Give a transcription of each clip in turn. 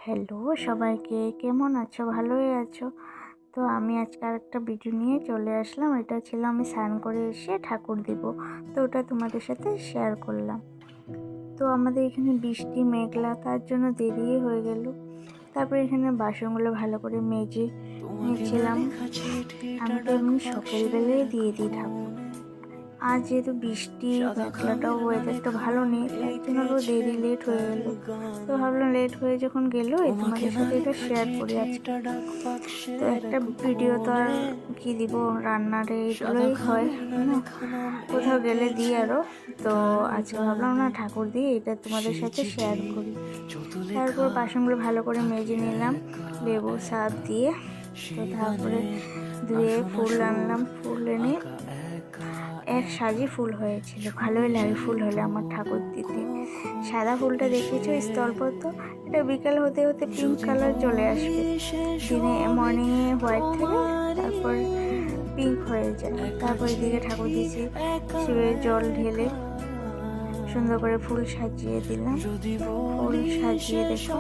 Hello সবাইকে, কেমন আছো? ভালোই আছো তো? আমি আজকে আরেকটা ভিডিও নিয়ে চলে আসলাম। এটা ছিল আমি স্নান করে এসে ঠাকুর দিব, তো ওটা তোমাদের সাথে শেয়ার করলাম। তো আমাদের এখানে বৃষ্টি মেঘলা, তার জন্য দেরি হয়ে গেল। তারপরে এখানে বাসনগুলো ভালো করে মেজে নিয়েছিলাম। আমি তো এমনি সকালবেলায় দিয়ে দিই ঠাকুর। আজ যেহেতু বৃষ্টি মেঘলাটাও ওয়েদারটা ভালো নেই, তার জন্য লেট হয়ে গেল। তো ভাবলাম লেট হয়ে যখন গেল তোমাদের সাথে এটা শেয়ার করি আজকে। তো একটা ভিডিও তো আর কি দিব, রান্নার এইগুলোই হয় না, কোথাও গেলে দিই আরও। তো আজকে ভাবলাম না, ঠাকুর দিয়ে এটা তোমাদের সাথে শেয়ার করি। তারপর বাসনগুলো ভালো করে মেজে নিলাম লেবু সার্ফ দিয়ে। তো তারপরে ধুয়ে ফুল আনলাম, ফুল এনে এক সাজি ফুল হয়েছিল। ভালোই লাগে ফুল হলে আমার ঠাকুর দিতে। সাদা ফুলটা দেখেছো স্থলপদ্ম, এটা বিকাল হতে হতে পিঙ্ক কালার চলে আসবে। দিনে মর্নিংয়ে হোয়াইট থাকে, তারপর পিঙ্ক হয়ে যায়। তারপর এদিকে ঠাকুর দিয়েছি, শিবের জল ঢেলে সুন্দর করে ফুল সাজিয়ে দিলাম। ফুল সাজিয়ে দেখো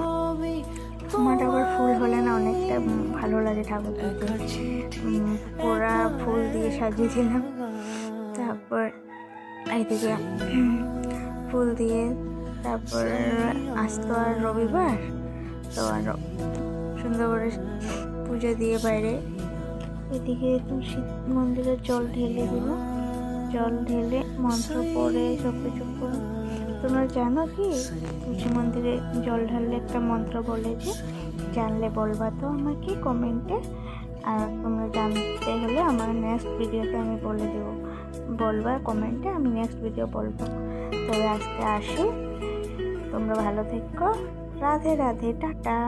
আমার আবার ফুল হলে না অনেকটা ভালো লাগে ঠাকুর দিতে। পোড়া ফুল দিয়ে সাজিয়ে দিলাম। তারপর এইদিকে ফুল দিয়ে, তারপর আসতো আর রবিবার, তো আরো সুন্দর করে পুজো দিয়ে বাইরে এদিকে তুলসী মন্দিরে জল ঢেলে দিল। জল ঢেলে মন্ত্র পড়ে সব কিছু করে। তোমরা জানো কি তুলসী মন্দিরে জল ঢাললে একটা মন্ত্র বলে, যে জানলে বলবা তো আমাকে কমেন্টে। আর তোমরা জানতে হলে আমার নেক্সট ভিডিওতে আমি বলে দেবো, বলবা কমেন্টে, আমি নেক্সট ভিডিও বলবো। তবে আজকে আসি, তোমরা ভালো থেকো। রাধে রাধে, টাটা।